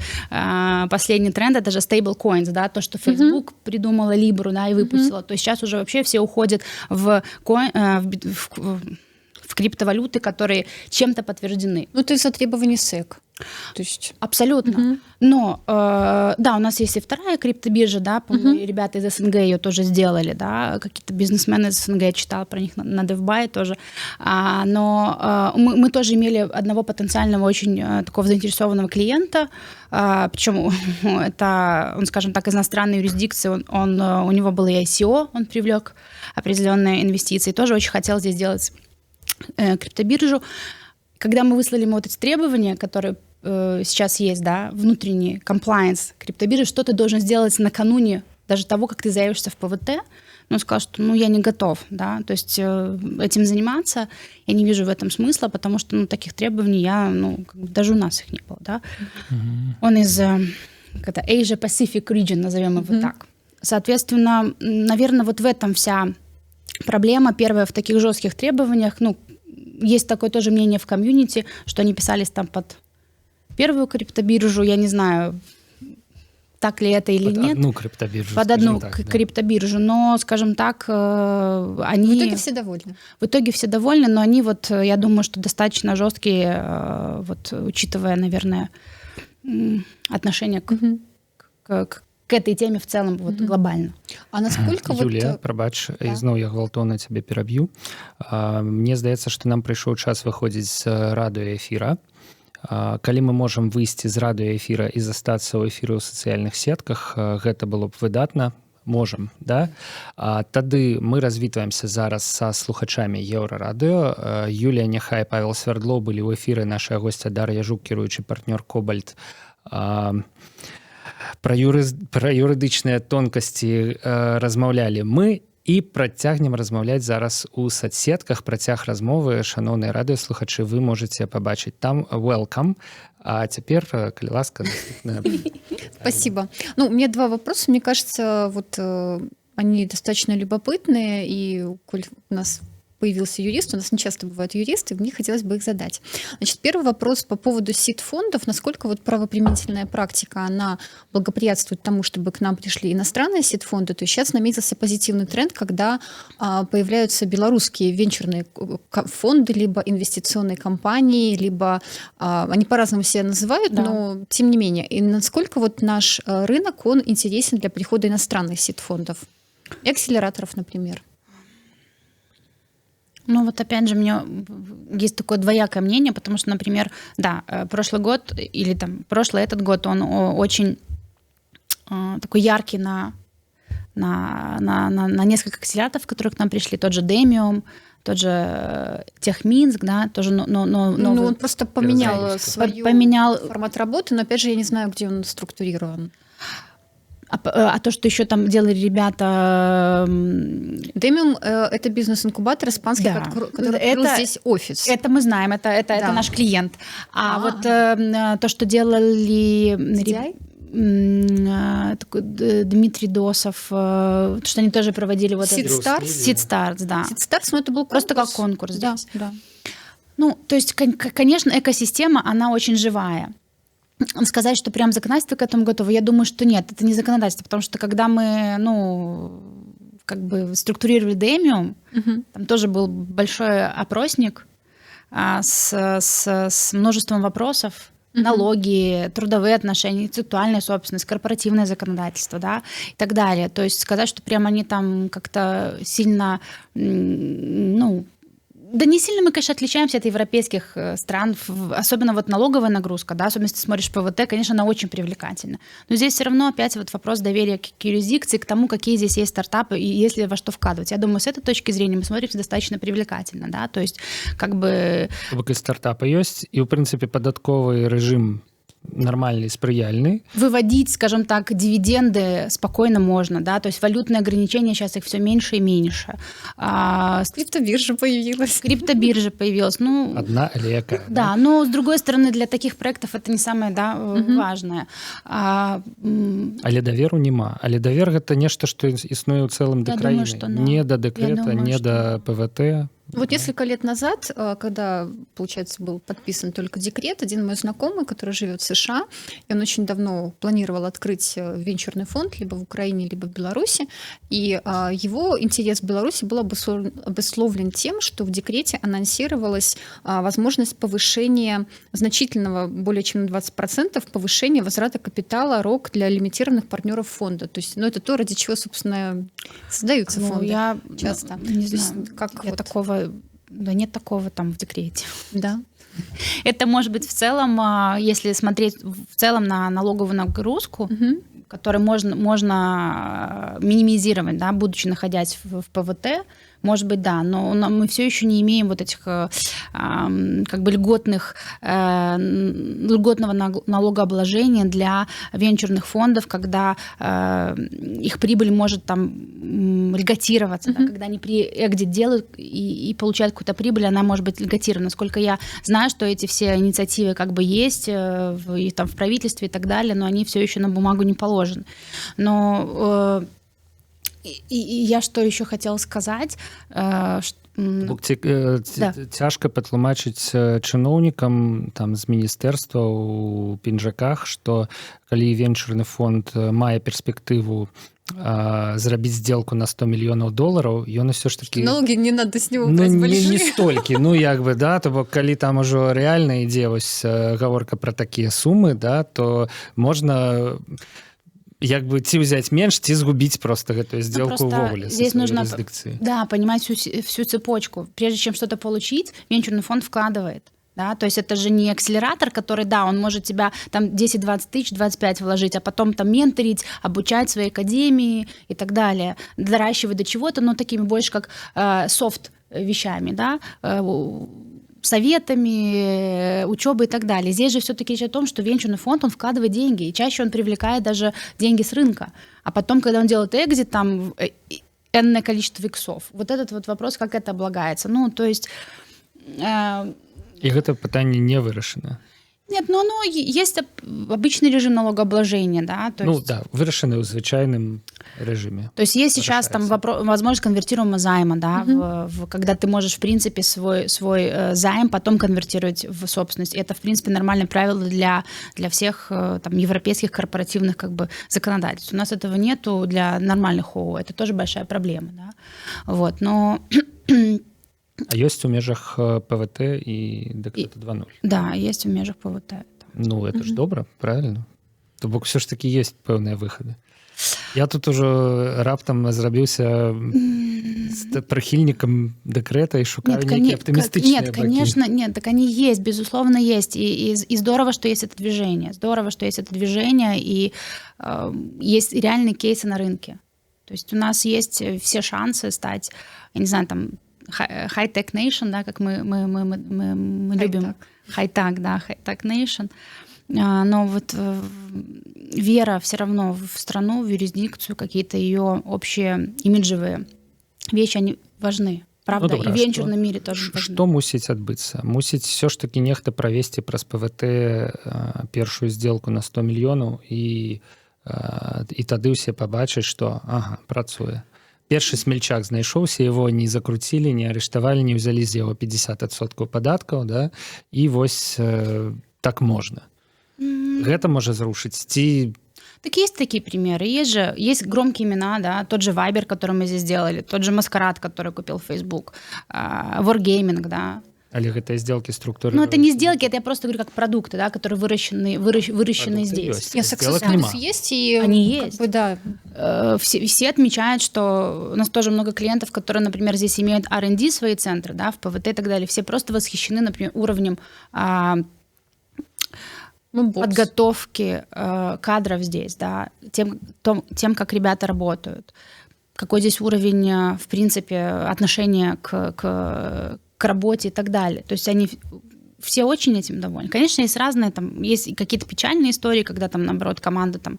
последний тренд — это же stablecoins, да, то, что Facebook придумала Libra, да, и выпустила. То есть сейчас уже вообще все уходят в криптовалюты, которые чем-то подтверждены.
Ну, это из-за требований SEC. То есть...
Абсолютно. Но, да, у нас есть и вторая криптобиржа, да, по-моему, ребята из СНГ ее тоже сделали, да, какие-то бизнесмены из СНГ, я читала про них на DevBuy тоже. Но мы тоже имели одного потенциального очень такого заинтересованного клиента, причем это, он, скажем так, из иностранной юрисдикции, у него было и ICO, он привлек определенные инвестиции, тоже очень хотел здесь сделать криптобиржу. Когда мы выслали ему вот эти требования, которые сейчас есть, да, внутренний compliance криптобиржи, что ты должен сделать накануне даже того, как ты заявишься в ПВТ, но он сказал, что, ну, я не готов, да, то есть этим заниматься я не вижу в этом смысла, потому что, ну, таких требований даже у нас их не было, да. Он из Asia Pacific Region, назовем его так. Соответственно, наверное, вот в этом вся проблема. Первая, в таких жестких требованиях, ну, есть такое тоже мнение в комьюнити, что они писались там под первую криптобиржу, я не знаю, так ли это или нет.
Под одну криптобиржу.
Под одну
так,
криптобиржу, но, скажем так, они...
В итоге все довольны.
В итоге все довольны, но они вот, я думаю, что достаточно жесткие, вот, учитывая, наверное, отношение к этой теме в целом вот, глобально.
А насколько
Юлія,
вот...
прабач, зноў я гвалтоўна цябе пераб'ю. Мне здаецца, што нам прыйшоў час выходзіць з радыёэфіра. Калі мы можам выйсці з радыёэфіра і застацца ў эфіры ў сацыяльных сетках, гэта было б выдатна. Можам, да? Тады мы развітваемся зараз са слухачамі Еўрарадыё. Юлія Няхай, Павел Свярдлоў былі ў эфіры, наша госця Дар'я Жук, кіруючы партнёр Кобальт. Пра юрыдычныя тонкасці размаўлялі мы і працягнем размаўляць зараз у соцсетках. Працяг размовы, шаноўныя радыёслухачы, вы можете пабачыць там. Welcome. А теперь, коли ласка, доступная.
Спасибо. Ну, у меня 2 вопроса. Мне кажется, вот они достаточно любопытные, и коль у нас появился юрист, у нас не часто бывают юристы, мне хотелось бы их задать. Значит, первый вопрос по поводу сид-фондов. Насколько вот правоприменительная практика, она благоприятствует тому, чтобы к нам пришли иностранные сид-фонды? То есть сейчас наметился позитивный тренд, когда появляются белорусские венчурные фонды, либо инвестиционные компании, либо они по-разному себя называют, да, но тем не менее. И насколько вот наш рынок, он интересен для прихода иностранных сид-фондов? И акселераторов, например.
Ну вот опять же, у меня есть такое двоякое мнение, потому что, например, да, прошлый год или там этот год, он очень такой яркий на несколько акселераторов, которые к нам пришли. Тот же Demium, тот же Техминск, да, тоже
Ну, он просто поменял свой формат работы, но опять же я не знаю, где он структурирован.
А то, что еще там делали ребята...
Демиум это бизнес-инкубатор испанский,
Да.
который открыл здесь офис.
Это мы знаем, это
Да.
наш клиент. Вот то, что делали...
DDI?
Такой Дмитрий Досов, что они тоже проводили вот
Seed
этот-
Stars?
Seed Stars, да.
Seed Stars, ну, это был
Просто как конкурс здесь. Ну, то есть, конечно, экосистема, она очень живая. Сказать, что прям законодательство к этому готово, я думаю, что нет, это не законодательство, потому что когда мы, как бы структурировали Демиум, там тоже был большой опросник с множеством вопросов, налоги, трудовые отношения, интеллектуальная собственность, корпоративное законодательство, да, и так далее. То есть сказать, что прям они там как-то сильно, да не сильно мы, конечно, отличаемся от европейских стран, особенно вот налоговая нагрузка, да, особенно если ты смотришь ПВТ, конечно, она очень привлекательна. Но здесь все равно опять вот вопрос доверия к юрисдикции, к тому, какие здесь есть стартапы и есть ли во что вкладывать. Я думаю, с этой точки зрения мы смотримся достаточно привлекательно, да, то есть как бы...
Бок і стартапы ёсць і ў прынцыпе падатковы рэжым нормальный, спрыяльный.
Выводить, скажем так, дивиденды спокойно можно, да, то есть валютные ограничения сейчас их все меньше и меньше.
Криптобиржа появилась.
Криптобиржа появилась,
Одна, але якая.
Да, но с другой стороны, для таких проектов это не самое, да, важное.
Але даверу няма. Але давер гэта нешта, што існуе ў цэлым да
Я
краіны.
думаю, что да.
Не да дэкрэта,
думаю,
не
что
да ПВТ.
Вот несколько лет назад, когда, получается, был подписан только декрет, один мой знакомый, который живет в США, и он очень давно планировал открыть венчурный фонд либо в Украине, либо в Беларуси, и его интерес в Беларуси был обусловлен тем, что в декрете анонсировалась возможность повышения значительного, более чем на 20%, повышения возврата капитала РОК для лимитированных партнеров фонда. То есть, это то, ради чего, собственно, создаются фонды.
Я
часто.
не знаю,
как
я
вот...
такого... Да нет такого там в декрете.
Да.
Это может быть в целом, если смотреть в целом на налоговую нагрузку, которую можно минимизировать, да, будучи находясь в ПВТ, может быть, да, но мы все еще не имеем вот этих как бы льготного налогообложения для венчурных фондов, когда их прибыль может там льготироваться, да, когда они при экзит делают и получают какую-то прибыль, она может быть льготирована. Насколько я знаю, что эти все инициативы как бы есть и там в правительстве и так далее, но они все еще на бумагу не положены. Но и я что еще хотела сказать,
цяжка патлумачыць чыноўнікам там з міністэрства ў пінжаках, што калі венчурны фонд мае перспектыву зрабіць сделку на $100 мільёнаў, ён усё ж такі...
Налоги не надо с него брать большие.
Не столькі, як бы, да, то бок калі там ужо рэальна ідзе вось гаворка пра такія сумы, да, то можна... як бы ці взять меньше, ці сгубить просто эту сделку увогуле.
Здесь нужно понимать всю цепочку. Прежде чем что-то получить, венчурный фонд вкладывает. Да? То есть это же не акселератор, который, да, он может тебя там 10-20 тысяч, 25 вложить, а потом там менторить, обучать в своей академии и так далее, доращивать до чего-то, но такими больше как софт вещами, да, советами, учебой и так далее. Здесь же все-таки речь о том, что венчурный фонд, он вкладывает деньги, и чаще он привлекает даже деньги с рынка. А потом, когда он делает экзит, там энное количество иксов. Вот этот вот вопрос, как это облагается. То есть...
И это питание не вырашено.
Нет, но оно есть обычный режим налогообложения, да. То есть...
да, вырашенный в звычайном режиме.
То есть есть сейчас там возможность конвертируемого займа, да, когда ты можешь, в принципе, свой займ потом конвертировать в собственность. И это, в принципе, нормальное правило для всех там европейских корпоративных как бы законодательств. У нас этого нету для нормальных ООО. Это тоже большая проблема, да. Вот, но...
А есть в межах ПВТ и ДКТ 2.0?
Да, есть в межах ПВТ.
Это ж добре, правильно? То бок все ж таки есть певные выходы. Я тут уже раптом зрабіўся прихильником декрета и шукаю некие оптимистичные
Нет, конечно, нет, так они есть, безусловно, есть. И здорово, что есть это движение. Здорово, что есть это движение, и есть реальные кейсы на рынке. То есть у нас есть все шансы стать, я не знаю, там, high-tech nation, да, как мы любим. High-tech, да, high-tech nation. но вот вера все равно в страну, в юрисдикцию, какие-то ее общие имиджевые вещи, они важны. Правда,
добра,
і в венчурному мірі теж важны.
Што мусіць адбыцца? Мусіць все ж таки нехта правесці праз ПВТ першую сделку на 100 мільёнаў і тады ўсе пабачаць, што працуе. Першы смельчак знайшоўся, его не закруцілі, не арыштавалі, не ўзялі з яго 50% падаткаў, да? І вось так можна. Гэта можа зрушыць ці...
Так есть такие примеры. Есть громкие имена, да, тот же Viber, который мы здесь сделали, тот же Маскарад, который купил Facebook, Wargaming, да.
Але гэтыя сделки структуры...
Ну, это не сделки, это я просто говорю как продукты, да, которые выращены здесь.
Нет, success есть, и
они есть.
Как бы, да.
Все отмечают, что у нас тоже много клиентов, которые, например, здесь имеют R&D свои центры, да, в ПВТ и так далее. Все просто восхищены, например, уровнем подготовки кадров здесь, да, тем, как ребята работают, какой здесь уровень, в принципе, отношения к работе и так далее. То есть они все очень этим довольны. Конечно, есть разные, там, есть какие-то печальные истории, когда там, наоборот, команда там,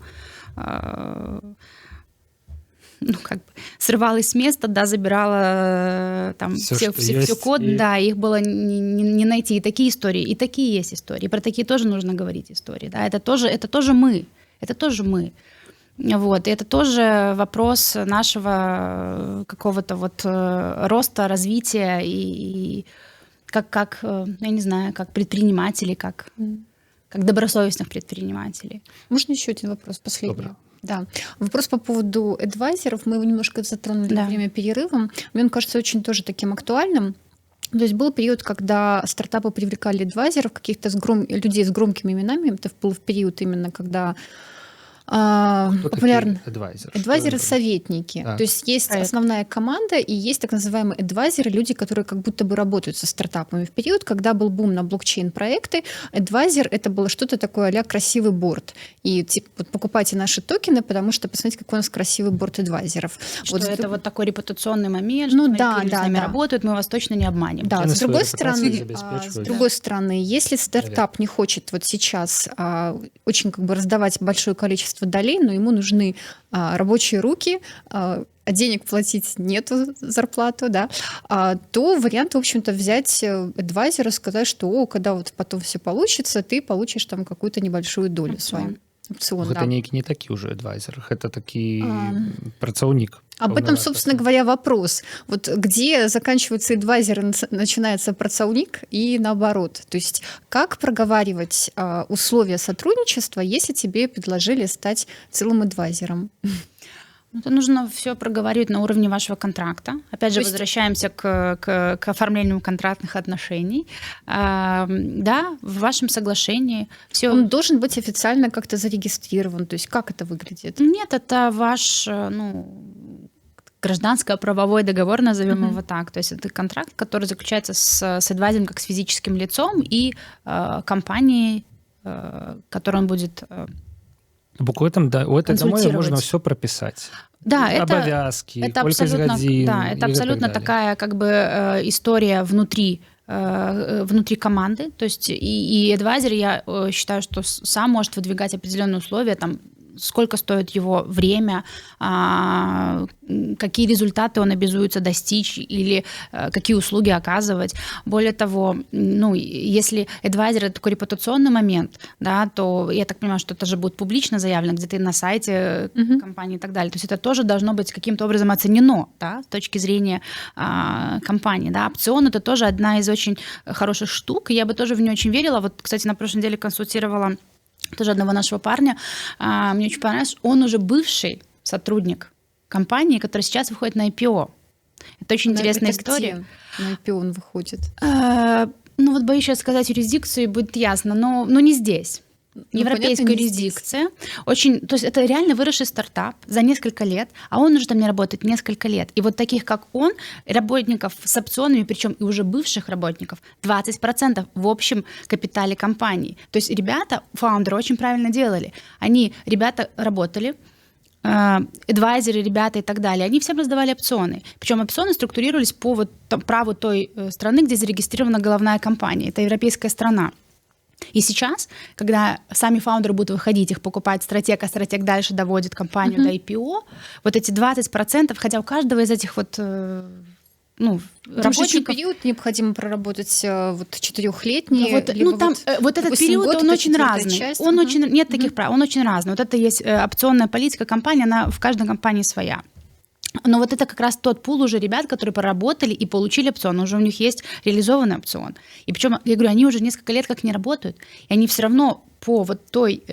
срывалась с места, да, забирала там все код, и... да, их было не найти. И такие истории, и такие есть истории. И про такие тоже нужно говорить истории, да. Это тоже мы. Вот, и это тоже вопрос нашего какого-то вот роста, развития и как я не знаю, как предпринимателей, как добросовестных предпринимателей.
Можно еще один вопрос, последний? Добро. Да. Вопрос по поводу адвайзеров. Мы его немножко затронули во время перерыва. Мне он кажется очень тоже таким актуальным. То есть был период, когда стартапы привлекали адвайзеров, каких-то людей с громкими именами. Это был период именно, когда популярны адвайзеры-советники. То есть есть основная команда и есть так называемые адвайзеры, люди, которые как будто бы работают со стартапами. В период, когда был бум на блокчейн-проекты, адвайзер — это было что-то такое а-ля красивый борд. И типа, вот, покупайте наши токены, потому что посмотрите, какой у нас красивый борд адвайзеров.
Что вот это вот такой репутационный момент,
ну,
что
да,
с нами работают, мы вас точно не обманем.
Да, с другой стороны, если стартап не хочет вот сейчас очень как бы раздавать большое количество долей, но ему нужны рабочие руки, а денег платить нету зарплату, да, то вариант, в общем-то, взять адвайзера, сказать, что когда вот потом все получится, ты получишь там какую-то небольшую долю свою. Опцион,
это не такі уже адвайзер, это такі працаўнік.
Об этом, собственно говоря, вопрос. Вот где заканчивается адвайзер и начинается працаўник и наоборот. То есть как проговаривать условия сотрудничества, если тебе предложили стать целым адвайзером?
Это нужно все проговаривать на уровне вашего контракта. Опять же, возвращаемся к оформлению контрактных отношений. Да, в вашем соглашении все.
Он должен быть официально как-то зарегистрирован. То есть как это выглядит?
Нет, это ваш, гражданско-правовой договор, назовем его так. То есть это контракт, который заключается с адвайзером как с физическим лицом и компанией, которой он будет...
У этой домове можно все прописать.
Да,
обовязки,
это абсолютно, это абсолютно такая как бы история внутри команды. То есть и адвайзер, я считаю, что сам может выдвигать определенные условия, там, сколько стоит его время, какие результаты он обязуется достичь или какие услуги оказывать. Более того, если адвайзер — это такой репутационный момент, да, то я так понимаю, что это же будет публично заявлено где-то на сайте компании и так далее. То есть это тоже должно быть каким-то образом оценено, да, с точки зрения компании. Да. Опцион — это тоже одна из очень хороших штук, и я бы тоже в нее очень верила. Вот, кстати, на прошлой неделе консультировала тоже одного нашего парня, мне очень понравилось, он уже бывший сотрудник компании, которая сейчас выходит на IPO. Это очень интересная история.
На IPO он выходит?
Вот боюсь сейчас сказать юрисдикцию, и будет ясно, но не здесь. Европейская юрисдикция. Очень, то есть это реально выросший стартап за несколько лет, а он уже там не работает несколько лет. И вот таких, как он, работников с опционами, причем и уже бывших работников, 20% в общем капитале компании. То есть ребята, фаундеры, очень правильно делали. Ребята работали, адвайзеры, ребята и так далее, они всем раздавали опционы. Причем опционы структурировались по праву той страны, где зарегистрирована головная компания. Это европейская страна. И сейчас, когда сами фаундеры будут выходить, их покупает стратег, а стратег дальше доводит компанию до IPO, вот эти 20%, хотя у каждого из этих вот
Потому что
работников...
период необходимо проработать вот 4-летний.
Вот этот период, он очень разный.
Часть.
Нет таких прав, он очень разный. Вот это есть опционная политика компании, она в каждой компании своя. Но вот это как раз тот пул уже ребят, которые поработали и получили опцион. Уже у них есть реализованный опцион. И причем, я говорю, они уже несколько лет как не работают, и они все равно по вот той,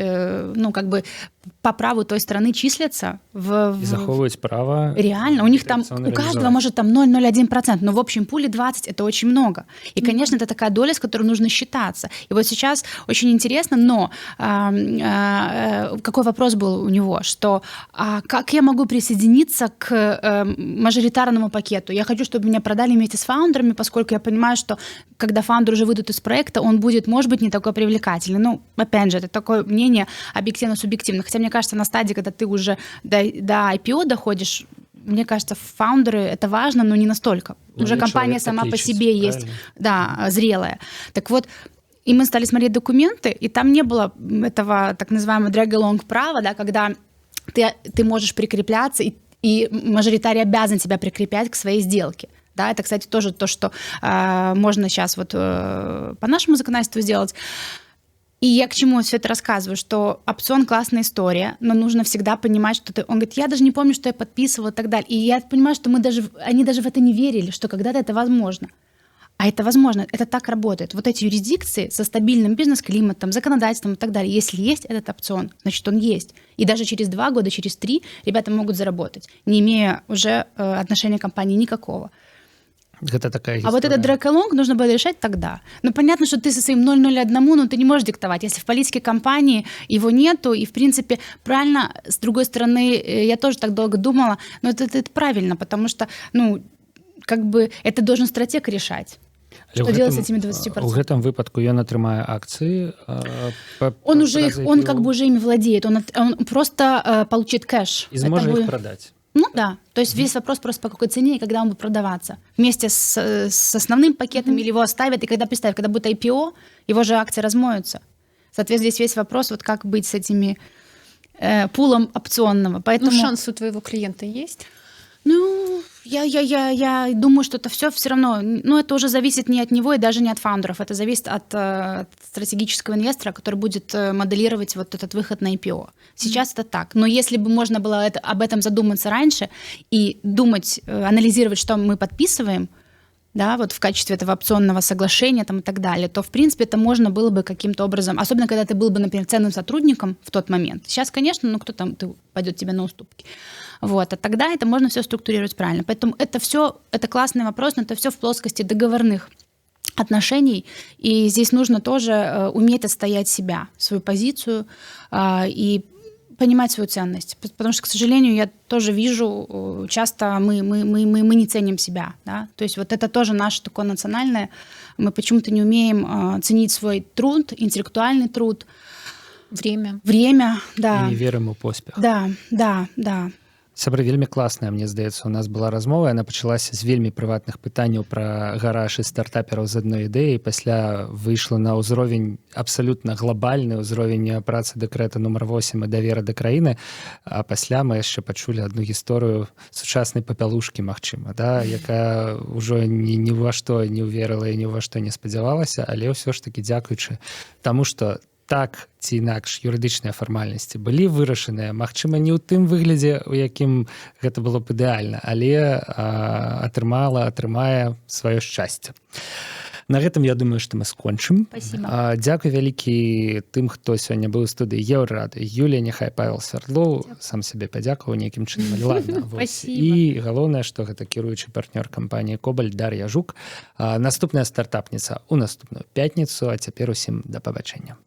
по праву той страны числятся
И заховывать право.
Реально, у них там, у каждого может там 0,01%, но в общем пуле 20 это очень много. И, конечно, это такая доля, с которой нужно считаться. И вот сейчас очень интересно, но какой вопрос был у него, что как я могу присоединиться к мажоритарному пакету? Я хочу, чтобы меня продали вместе с фаундерами, поскольку я понимаю, что когда фаундер уже выйдет из проекта, он будет, может быть, не такой привлекательный. Ну, опять же, это такое мнение объективно-субъективно. Хотя, мне кажется, на стадии, когда ты уже до IPO доходишь, мне кажется, фаундеры — это важно, но не настолько. Уже компания сама по себе есть, да, зрелая. Так вот, и мы стали смотреть документы, и там не было этого так называемого drag-along права, да, когда ты можешь прикрепляться, и мажоритарий обязан тебя прикреплять к своей сделке. Да, это, кстати, тоже то, что можно сейчас вот по нашему законодательству сделать. И я к чему все это рассказываю, что опцион — классная история, но нужно всегда понимать, что он говорит, я даже не помню, что я подписывала и так далее. И я понимаю, что они даже в это не верили, что когда-то это возможно. А это возможно, это так работает. Вот эти юрисдикции со стабильным бизнес-климатом, законодательством и так далее, если есть этот опцион, значит, он есть. И даже через 2 года, через 3 ребята могут заработать, не имея уже отношения к компании никакого.
Это такая
а вот этот drag-along нужно было решать тогда. Ну, понятно, что ты со своим 0,01, но ты не можешь диктовать. Если в политике компании его нету, и, в принципе, правильно, с другой стороны, я тоже так долго думала, но это правильно, потому что, это должен стратег решать. Что делать с этими 20%?
В этом выпадку он атрымае акции.
Он уже ими владеет, он просто получит кэш.
И сможет их продать.
Ну да, то есть весь вопрос просто по какой цене и когда он будет продаваться. Вместе с основным пакетом или его оставят, и когда будет IPO, его же акции размоются. Соответственно, здесь весь вопрос, вот как быть с этими пулом опционного. Поэтому...
шанс у твоего клиента есть?
Я думаю, что это все равно, это уже зависит не от него и даже не от фаундеров, это зависит от стратегического инвестора, который будет моделировать вот этот выход на IPO. Сейчас это так, но если бы можно было об этом задуматься раньше и думать, анализировать, что мы подписываем, да, вот в качестве этого опционного соглашения там, и так далее, то, в принципе, это можно было бы каким-то образом, особенно когда ты был бы, например, ценным сотрудником в тот момент. Сейчас, конечно, кто там пойдет тебе на уступки. Вот, а тогда это можно все структурировать правильно. Поэтому это классный вопрос, но это все в плоскости договорных отношений. И здесь нужно тоже уметь отстоять себя, свою позицию и понимать свою ценность. Потому что, к сожалению, я тоже вижу, часто мы не ценим себя. Да? То есть вот это тоже наше такое национальное. Мы почему-то не умеем ценить свой труд, интеллектуальный труд.
Время,
да.
И верым у поспех.
Да.
Сябры, вельмі класная, мне здаецца, у нас была размова, яна пачалася з вельмі прыватных пытанняў пра гараж і стартапераў з адной ідэі, пасля выйшла на ўзровень абсалютна глобальны ўзровень працы дэкрэта нумар 8 і давера да краіны, а пасля мы яшчэ пачулі адну гісторыю сучаснай папялушкі, магчыма, да, якая ўжо ні ва што не ўверыла і ні ва што не спадзявалася, але ўсё ж такі дзякуючы таму, што так ці інакш юрыдычныя фармальнасці былі вырашаныя, магчыма, не ў тым выглядзе, у якім гэта было б ідэальна, але атрымае сваё шчасце. На гэтым, я думаю, што мы скончым. Дзякуй вялікі тым, хто сёння быў у студыі Еўрарады. Юлія, няхай Павел Свярдлоў сам сябе падзякаваў нейкім чынам. Ладно, і галоўнае, што гэта кіруючы партнёр кампаніі Кобальт Дар'я Жук. Наступная стартапніца ў наступную пятніцу, а цяпер усім да пабачэння.